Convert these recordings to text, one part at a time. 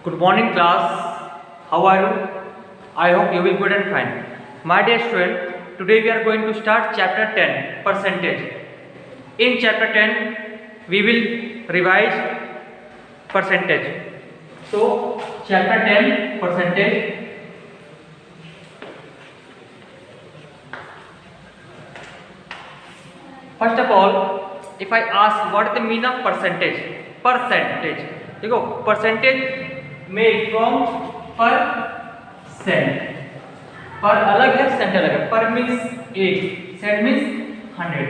Good morning class. How are you? I hope you will good and fine. My dear student, today we are going to start chapter 10 percentage. In chapter 10 we will revise percentage. So chapter 10 percentage. First of all, if I ask what is the meaning of percentage? Percentage. देखो percentage made from per cent. पर अलग है, Saint अलग है. पर means एक, Saint means 100.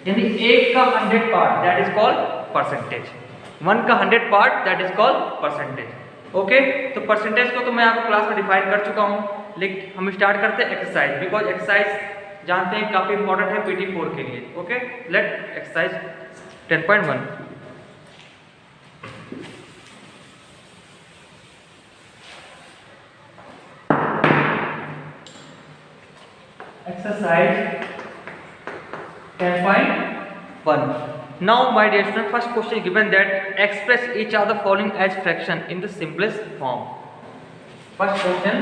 यानी एक का 100 part that is called percentage. 1 का 100 part that is called percentage. Okay, तो परसेंटेज को तो मैं आपको क्लास में डिफाइन कर चुका हूँ. लेकिन हम स्टार्ट करते हैं एक्सरसाइज, बिकॉज एक्सरसाइज जानते हैं काफ़ी इंपॉर्टेंट है PT4 के लिए. Okay, let exercise 10.1. Exercise 10.1. Now my dear student, first question given that express each of the following as fraction in the simplest form. First question,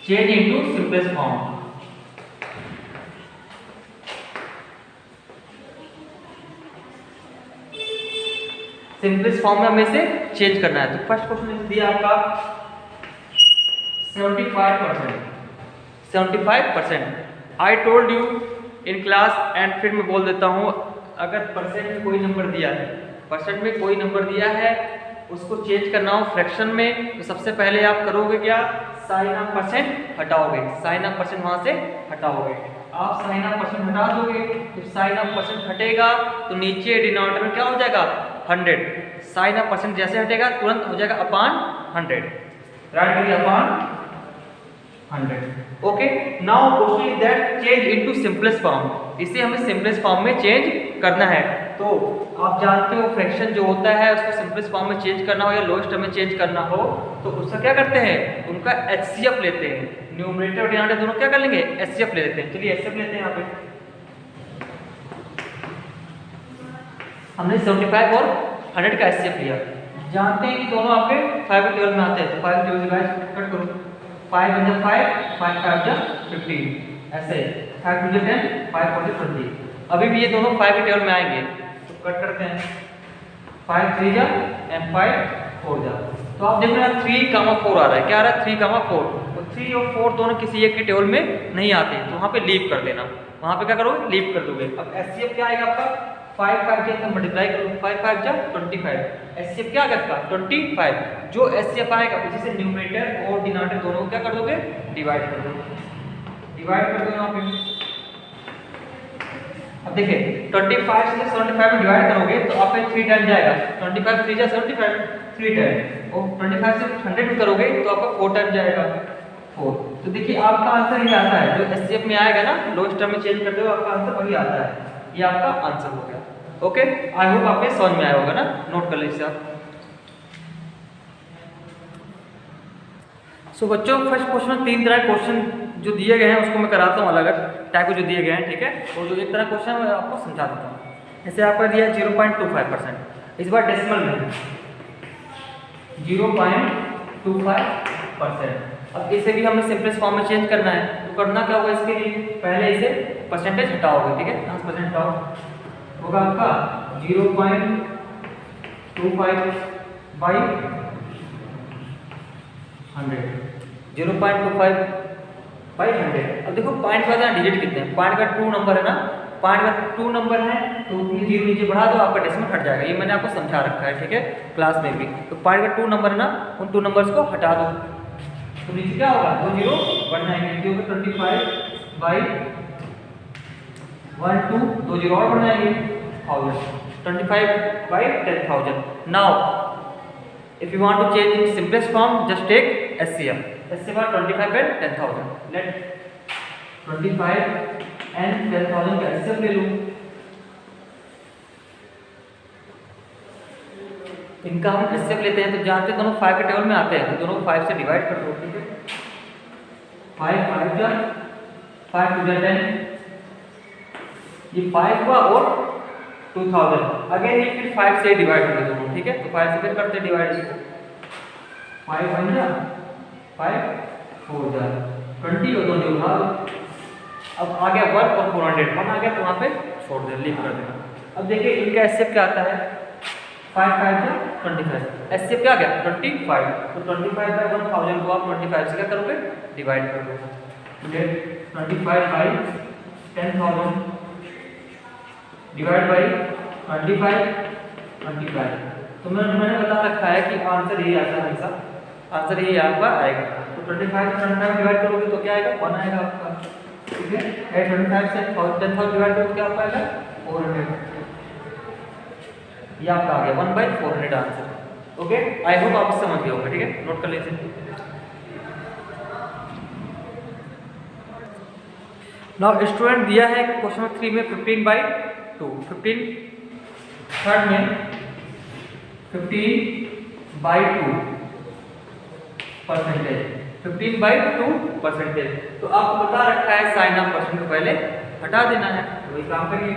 change into simplest form. Simplest form में हमें इसे change करना है. तो first question दिया आपका 75%. 75%. I told you in class and फिर मैं बोल देता हूँ, अगर परसेंट में कोई नंबर दिया है, परसेंट में कोई नंबर दिया है, उसको चेंज करना हो फ्रैक्शन में, तो सबसे पहले आप करोगे क्या? साइन ऑफ परसेंट हटाओगे. साइन ऑफ परसेंट वहाँ से हटाओगे. आप साइन ऑफ परसेंट हटा दोगे. जब साइन ऑफ परसेंट हटेगा तो नीचे डिनोमिनेटर में क्या हो जाएगा? 100. साइन ऑफ परसेंट जैसे हटेगा तुरंत हो जाएगा अपॉन 100. राइट करिए upon 100. Okay, now question is that change into simplest form. इसे हमें सिंपलेस्ट फॉर्म में चेंज करना है. तो आप जानते हो फ्रैक्शन जो होता है उसको सिंपलेस्ट फॉर्म में चेंज करना हो या लोएस्ट में चेंज करना हो तो उसका क्या करते हैं? उनका HCF लेते हैं. न्यूमरेटर और डिनोमिनेटर दोनों क्या कर लेंगे? HCF ले लेते हैं. चलिए HCF लेते हैं. यहाँ पे हमने 75 और 100 का HCF लिया. जानते हैं कि दोनों आपके 5 टेबल में आते हैं. तो 5 टेबल से कट करो. 5 × 5, 5 × 15. ऐसे 5 × 10, 5 × 20. अभी भी ये दोनों 5 के टेबल में आएंगे तो कट करते हैं. 5 3 जा एंड 5 4 जा. तो आप देख रहे हैं 3, 4 आ रहा है. क्या आ रहा है? 3, 4. तो 3 और 4 दोनों किसी एक के टेबल में नहीं आते, तो वहाँ पे लीव कर देना. वहाँ पे क्या करोगे? लीव कर दोगे. अब HCF क्या आएगा आपका? 5 5 के अंदर मल्टीप्लाई करो. 5 5 जा 25. HCF क्या आएगा आपका? 25. जो HCF आएगा उसी से न्यूमरेटर और डिनोमिनेटर दोनों को क्या कर दोगे? डिवाइड कर दोगे. डिवाइड कर दो यहाँ पे. अब देखिए 25 से 75 में डिवाइड करोगे तो आप 3 टाइम जाएगा. 25 3 जा 75, 3 टाइम. और 25 से 100 में करोगे तो आपका 4 टाइम जाएगा. 4. तो देखिए आपका आंसर ये आता है. जो HCF में आएगा ना, लोएस्ट टर्म में चेंज करते हो आपका आंसर वही आता है. ये आपका आंसर हो गया. ओके, आई होप आपके समझ में आया होगा ना. नोट कर लीजिए आप. सो बच्चों, फर्स्ट क्वेश्चन में 3 तरह के क्वेश्चन जो दिए गए हैं उसको मैं कराता हूँ अलग अलग टाइप के जो दिए गए हैं. ठीक है, और जो एक तरह क्वेश्चन है मैं आपको समझा देता हूँ. जैसे आपका दिया 0.25%. इस बार डेसिमल में 0.25%. अब इसे भी हमें सिंपलेस्ट फॉर्म में चेंज करना है. तो करना क्या होगा? इसके लिए पहले इसे परसेंटेज हटाओगे. ठीक है, 10% हटाओ. होगा आपका 0.25/100. 0.25/100. अब देखो पॉइंट का डिजिट कितने हैं? पॉइंट का 2 नंबर है ना. पॉइंट का 2 नंबर है तो 0 नीचे बढ़ा दो, आपका डेसिमल हट जाएगा. ये मैंने आपको समझा रखा है. ठीक है, क्लास में भी. तो पॉइंट का 2 नंबर है ना, उन 2 नंबर्स को हटा दो. तो नीचे क्या होगा? 2 0 बढ़ जाएंगे. 25/12, 2 0 और बढ़ जाएंगे 1000. 25/10,000. Now if you want to change in simplest form, just take HCF. HCF are 25 and 10,000. Let 25 and 10,000 का HCF ले लो. इनका हम HCF लेते हैं तो जानते हैं दोनों 5 के टेबल में आते हैं, तो दोनों 5 से डिवाइड कर दो. ठीक है, 5 5 जा 5 2 जा 10. ये 5 हुआ और 2000. अगेन ये फिर 5 से डिवाइड कर दोनों. ठीक है, तो 5 से फिर करते डिवाइड. 5 1 जा 5 4 जा 20 और 2 उठा दो। अब आ गया 1 और 400, 1 आ गया तो वहाँ पे छोड़ दे, लीव कर देना। अब देखिए इनका एससीएफ क्या आता है, 5 5 जा 25, एससीएफ क्या आ गया 25। तो 25 बाई 1000 को आप 25 से क्या करोगे, डिवाइड कर दोगे। 25 बाई 10,000 डिवाइड बाई 25। तो मैंने बता रखा है कि आंसर यही आता है, हमेशा आंसर यही आपका आएगा। तो 25 से 25 डिवाइड करोगे तो क्या आएगा, 1 आएगा आपका, ठीक है। 25 से 10,000 डिवाइड करोगे तो क्या आएगा 400, ये आपका आ गया 1/400 आंसर। ओके, आई होप आप समझ गए होंगे, ठीक है, नोट कर लीजिए। नाउ स्टूडेंट दिया है क्वेश्चन नंबर 3 में 15/2, 15 थर्ड में 15/2 परसेंटेज, 15/2%। तो आपको बता रखा है साइन ऑफ परसेंट को पहले हटा देना है, वही काम करिए।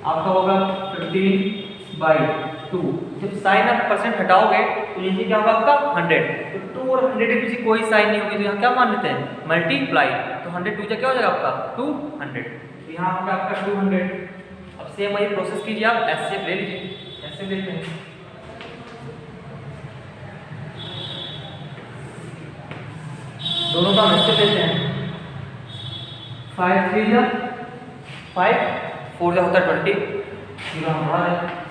आपका होगा 15/2, जब साइन ऑफ परसेंट हटाओगे तो नीचे क्या होगा आपका 100। तो 2 और 100 के पीछे कोई साइन नहीं होगी, तो यहाँ क्या मान लेते हैं, मल्टीप्लाई। तो 100 2 क्या हो जाएगा आपका 200, तो यहाँ होगा आपका 200। अब सेम वही प्रोसेस कीजिए, आप एससीएफ ले लीजिए, एससीएफ लेते हैं। दोनों का एससीएफ लेते हैं। 5 3 जा 5 4 जा होता है 20,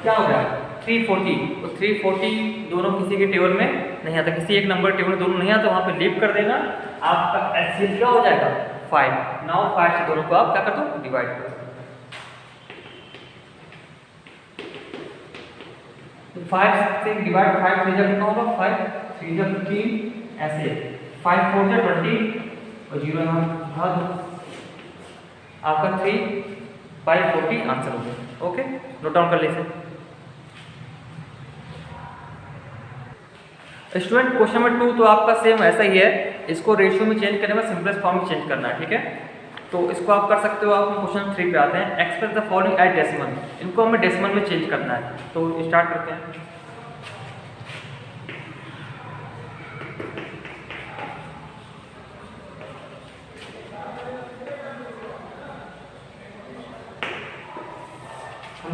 क्या हो गया 340। तो 340 दोनों किसी के टेबल में नहीं आता, किसी एक नंबर टेबल में दोनों नहीं आता, वहाँ पे लीव कर देना। आपका एचसीएफ क्या हो जाएगा 5। नाउ 5 से दोनों को आप क्या कर दो, डिवाइड कर दो। 5 से डिवाइड 5 3 जा कितना होगा, 5 3 जा 15, ऐसे 5 4 जा 20 और 0 यहाँ भरा दो, आपका 3/40 आंसर हो गया। ओके, नोट डाउन कर लीजिए। स्टूडेंट क्वेश्चन नंबर 2 तो आपका सेम ऐसा ही है, इसको रेशियो में चेंज करने में सिंपलेस्ट फॉर्म में चेंज करना है, ठीक है। तो इसको आप कर सकते हो। आप क्वेश्चन 3 पे आते हैं, express the following at decimal. इनको हमें डेसिमल में चेंज करना है, तो स्टार्ट करते हैं।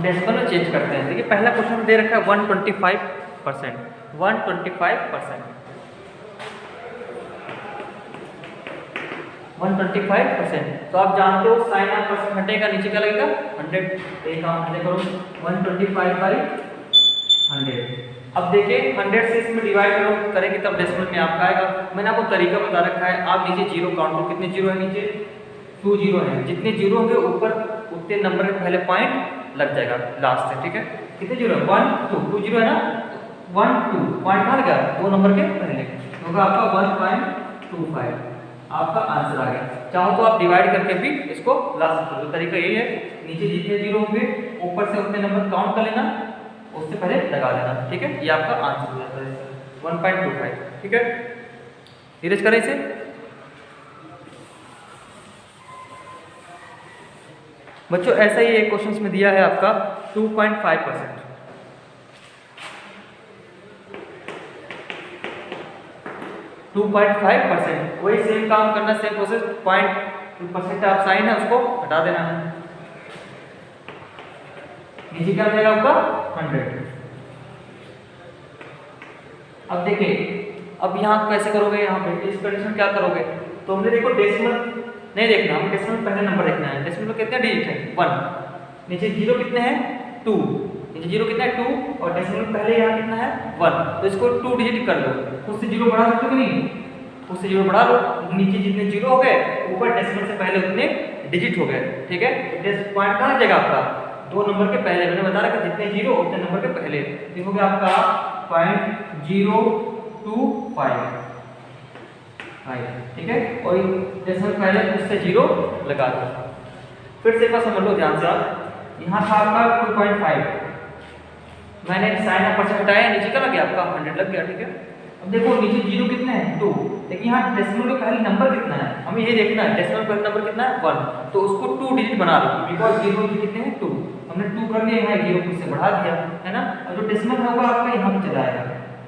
डेसिमल में चेंज करते हैं। देखिए पहला क्वेश्चन दे रखा है 125%, 125%, 125%। तो आप जानते हो साइन ऑफ परसेंट हटेगा, नीचे क्या लगेगा 100। एक काम करो 125/100। अब देखिए 100 से इसमें डिवाइड करेंगे तब डेसिमल में आपका आएगा। मैंने आपको तरीका बता रखा है, आप नीचे जीरो काउंट करो, कितने जीरो है नीचे, 2 जीरो है। जितने जीरो होंगे ऊपर उतने नंबर के पहले पॉइंट लग जाएगा लास्ट से, ठीक है। कितने जीरो है 1 2 जीरो है ना, 1 2 पॉइंट कहाँ लगा, 2 नंबर के पहले होगा आपका 1.25, आपका आंसर आ गया। चाहो तो आप डिवाइड करके भी इसको ला सकते हो, तरीका यही है। नीचे जितने जीरो होंगे ऊपर से उतने नंबर काउंट कर लेना, उससे पहले लगा देना, ठीक है। ये आपका आंसर हो जाता है 1.25, ठीक है। धीरज करें इसे। बच्चों ऐसा ही एक क्वेश्चन में दिया है आपका 2.5%, 2.5%। वही सेम काम करना, सेम प्रोसेस। 0.2% आप साइन है उसको हटा देना है, नीचे क्या मिलेगा आपका 100। अब देखिए अब यहाँ कैसे करोगे, यहाँ पे इस कंडीशन क्या करोगे, तो हमने देखो डेसिमल नहीं देखना, हमें डेसिमल पहले नंबर देखना है। डेसिमल में कितने डिजिट है 1, नीचे जीरो कितने हैं 2, नीचे जीरो कितना है 2 और डेसिमल पहले यहाँ कितना है 1, तो इसको 2 डिजिट कर लो। खुद से जीरो बढ़ा सकते हो कि नहीं, खुद से जीरो बढ़ा लो। नीचे जितने जीरो हो गए ऊपर डेसिमल से पहले उतने डिजिट हो गए, ठीक है। पॉइंट कहाँ जगह आपका 2 नंबर के पहले, मैंने बता रखा जितने जीरो उतने नंबर के पहले। ये हो गया आपका 0.025, ठीक है। और डेसिमल पहले उससे जीरो लगा दो। फिर से एक बार समझ लो ध्यान से आप, यहाँ था आपका 2.5, मैंने साइन ऑफ परसेंट हटाया, नीचे क्या लग गया आपका 100 लग गया, ठीक है। अब देखो नीचे जीरो कितने हैं 2, लेकिन यहाँ डेसिमल का पहले नंबर कितना है हमें ये देखना है। डेसिमल पहले नंबर कितना है 1, तो उसको 2 डिजिट बना लो, बिकॉज जीरो कितने हैं 2, हमने 2 कर लिया, यहाँ जीरो खुद से बढ़ा दिया है ना। और जो डेसिमल होगा आपका यहाँ पे चला आएगा,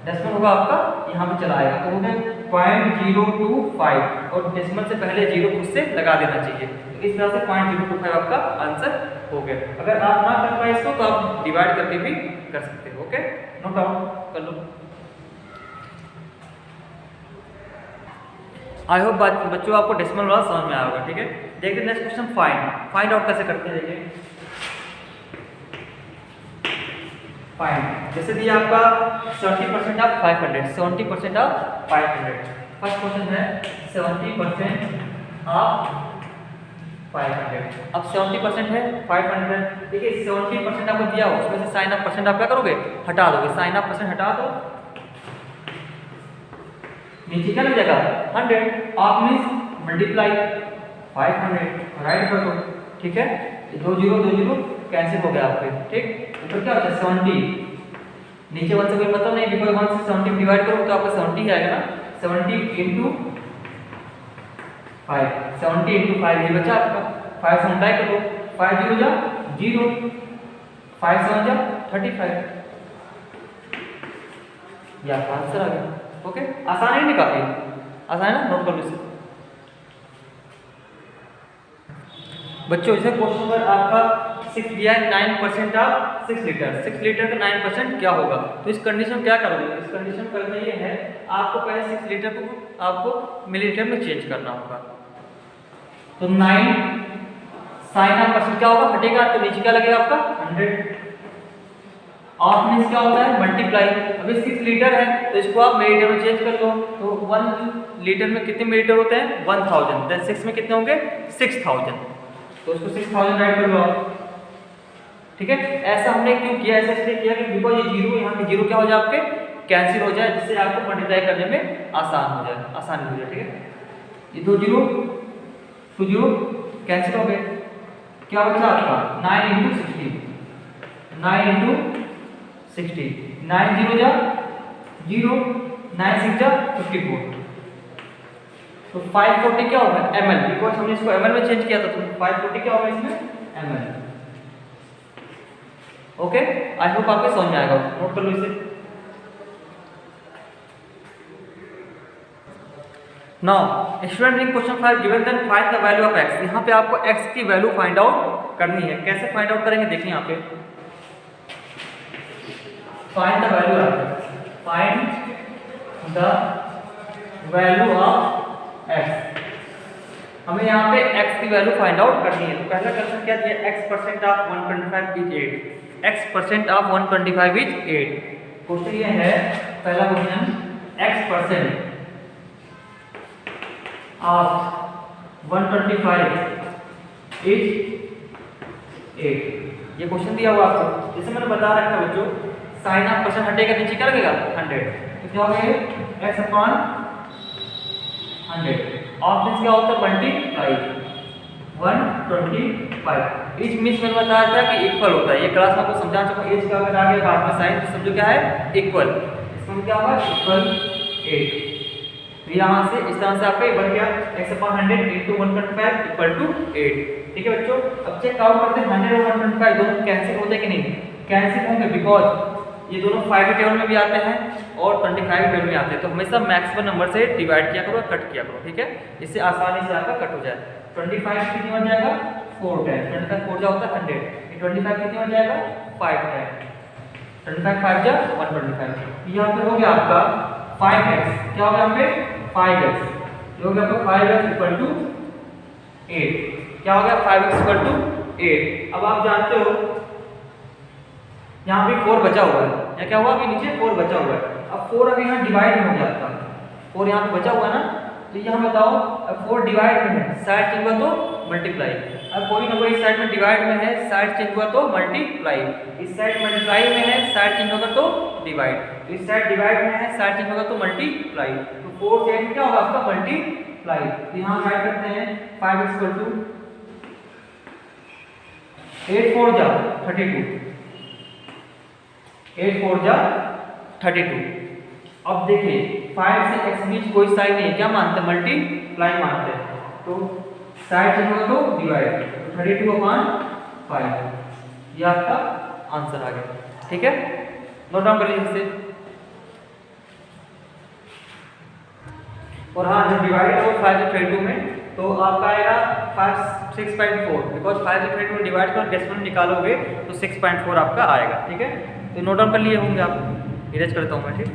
डेसिमल होगा आपका यहाँ पे चला आएगा, तो हो गया 0.025 और डेसिमल से पहले 0 खुद से लगा देना चाहिए। तो इस तरह से 0.025 आपका आंसर हो गया। अगर आप ना कर पाए इसको तो आप डिवाइड करके भी कर सकते हो। ओके, नोट डाउन कर लो। आई होप बच्चों आपको डेसिमल वाला समझ में आया होगा। ठीक है, देखते हैं नेक्स्ट क्वेश्चन, फाइंड आउट कैसे करते हैं। देखिए फाइंड, जैसे दिया आपका 70% ऑफ 500, 70% ऑफ 500। फर्स्ट क्वेश्चन है 70% ऑफ 500। अब 70% है 500, देखिए 70% आपको दिया हो, उसमें से साइन ऑफ परसेंट आप क्या करोगे, हटा दोगे। साइन ऑफ परसेंट हटा दो, नीचे क्या लग जाएगा 100, ऑफ मींस मल्टीप्लाई 500 राइट कर दो। ठीक है, 2 0 कैंसिल हो गया आपके। ठीक, ऊपर क्या होता है 70, नीचे 1 से कोई मतलब नहीं, बिकॉज 1 से 70 डिवाइड करो तो आपका 70 आएगा ना। 70 इंटू 5, 70 इंटू 5 ये बचा आपका। 5 से मल्टीप्लाई करो, 5 0 जा 0, 5 7 जा 35, ये आपका आंसर आ गया। ओके, आसान है नहीं, काफी आसान है ना, नोट कर लो इसे। बच्चों जैसे क्वेश्चन नंबर आपका 6 दिया है, 9% ऑफ 6 लीटर, 6 लीटर का 9% क्या होगा। तो इस कंडीशन में क्या करोगे, इस कंडीशन करना ये है, आपको पहले 6 लीटर को आपको मिलीलीटर में चेंज करना होगा। तो 9 साइन ऑफ परसेंट क्या होगा, हटेगा तो नीचे क्या लगेगा आपका 100। ऑफ मींस क्या होता है मल्टीप्लाई। अभी 6 लीटर है तो इसको आप मिलीलीटर में चेंज कर लो। तो 1 लीटर में कितने मिलीलीटर होते हैं 1000, देन 6 में कितने होंगे 6000, तो इसको 6000 राइट कर लो आप। ठीक है, ऐसा हमने क्यों किया, ऐसा इसलिए किया कि बिकॉज ये जीरो, यहाँ पे जीरो क्या हो जाए आपके कैंसिल हो जाए, जिससे आपको मल्टीप्लाई करने में आसान हो जाए, आसानी हो जाए। ठीक है, ये 2 0 2 0 कैंसिल हो गए, क्या बचा आपका 9 इंटू 60, 9 इंटू 60, 9 0 जा 0, 9 6 जा 54, तो 540 क्या होगा ml, बिकॉज हमने इसको ml में चेंज किया था, तो 540 क्या होगा इसमें ml। ओके, आई होप आपको समझ में आएगा, नोट कर लो इसे। Now student in question 5 given then find the value of x। यहाँ पे आपको x की वैल्यू फाइंड आउट करनी है। कैसे फाइंड आउट करेंगे देखिए, यहाँ पे find the value of, find the value of x। हमें यहाँ पे x की वैल्यू फाइंड आउट करनी है। तो पहला क्वेश्चन क्या दिया, x% of 125 is 8, x% of 125 is 8। Question ये है, पहला क्वेश्चन x% ऑफ 125 इज 8, ये क्वेश्चन दिया हुआ आपको। जैसे मैंने बता रखा है बच्चों, साइन ऑफ परसेंट हटेगा, नीचे क्या लगेगा 100, तो क्या होगा x अपॉन 100, ऑफ मींस क्या होता है मल्टीप्लाई 125, इच मींस मैंने बताया था कि इक्वल होता है, ये क्लास में आपको समझा चुका हूं। एज का अगर आगे बाद में साइन तो समझो क्या है इक्वल, इसमें क्या होगा इक्वल 8। तो यहाँ से इस तरह से आपका ये बन गया x upon 100 into 125 equal to 8। ठीक है बच्चों, अब चेक आउट करते हैं 100 और 125 दोनों कैंसिल होते हैं कि नहीं, कैंसिल होंगे, बिकॉज ये दोनों 5 के टेबल में भी आते हैं और 25 के टेबल में आते हैं। तो हमेशा मैक्सिमम नंबर से डिवाइड किया करो, कट किया करो। ठीक है, इससे आसानी से आपका कट हो जाए। 25 कितनी बन जाएगा 4 टाइम, 25 4 जा होता है 100, 25 कितनी बन जाएगा 5 टाइम, 25 5 जा 125। यहाँ पे हो गया आपका 5x, क्या हो गया यहाँ पे 5x, ये हो गया आपका 5x इक्वल टू 8, क्या हो गया 5x इक्वल टू 8। अब आप जानते हो यहाँ पे 4 बचा हुआ है, या क्या हुआ अभी नीचे 4 बचा हुआ है। अब 4 अभी यहाँ डिवाइड में हो जाता है, 4 यहाँ पे बचा हुआ है ना, तो यहाँ बताओ अब 4 डिवाइड में है, साइड चेंज हुआ तो मल्टीप्लाई। अब कोई नंबर इस साइड में डिवाइड में है, साइड चेंज हुआ तो मल्टीप्लाई, इस साइड मल्टीप्लाई में है, साइड चेंज होगा तो डिवाइड, तो इस साइड डिवाइड में है, साइड चेंज होगा तो मल्टीप्लाई, तो 4 से 8 क्या होगा आपका मल्टीप्लाई। तो यहाँ राइट करते हैं 5x इक्वल टू 8 4 जा 32, 8 4 जा 32। अब देखिए 5 से x बीच कोई साइन नहीं है, क्या मानते हैं मल्टीप्लाई मानते हैं, तो साइड चेंज होगा तो डिवाइड, तो 32/5 ये आपका आंसर आ गया। ठीक है, नोट डाउन कर लीजिए इसे। और हाँ जब डिवाइड हो 5 से 32 में तो आपका आएगा 6.4, बिकॉज 5 से 32 में डिवाइड कर डेसिमल निकालोगे तो 6.4 आपका आएगा। ठीक है, तो नोट डाउन कर लिए होंगे आप, इरेज करता हूँ मैं। ठीक,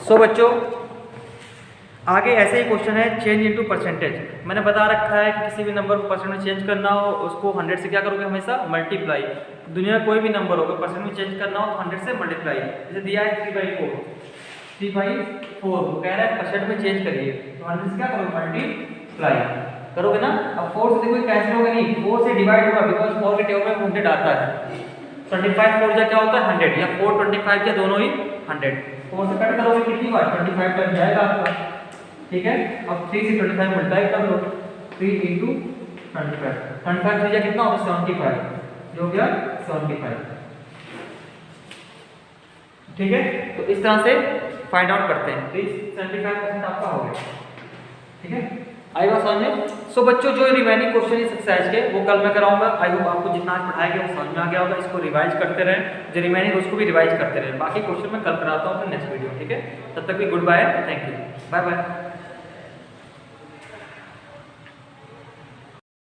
सो बच्चों आगे ऐसे ही क्वेश्चन है, चेंज इनटू परसेंटेज। मैंने बता रखा है कि किसी भी नंबर को परसेंट में चेंज करना हो उसको 100 से क्या करोगे, हमेशा मल्टीप्लाई। दुनिया में कोई भी नंबर होगा परसेंट में चेंज करना हो तो 100 से मल्टीप्लाई। जैसे दिया है 3/4, 3/4 वो कह रहा है परसेंट में चेंज करिए, तो 100 से क्या करोगे, मल्टीप्लाई करोगे ना। अब 4 से देखो कैंसिल होगा नहीं, 4 से डिवाइड होगा, बिकॉज 4 के टेबल में 100 आता है। 25 4 क्या होता है 100, या 4 25 क्या दोनों ही 100। 4 से कट करोगे कितनी बार, 25 तक जाएगा आपका। ठीक है, अब 3 से 25 मल्टीप्लाई कर लो, 3 × 25, 25 3 कितना होगा 75, जो हो गया 75। ठीक है, तो इस तरह से फाइंड आउट करते हैं, तो 75% आपका हो गया। ठीक है, आई बात समझ में। सो बच्चों जो रिमेनिंग क्वेश्चन इस एक्सरसाइज के वो कल मैं कराऊंगा। आई होप आपको जितना आज पढ़ाया गया वो समझ में आ गया होगा। इसको रिवाइज करते रहें, जो रिमेनिंग उसको भी रिवाइज करते रहें। बाकी क्वेश्चन मैं कल कराता हूँ अपने नेक्स्ट वीडियो। ठीक है, तब तक भी goodbye, thank you, bye bye.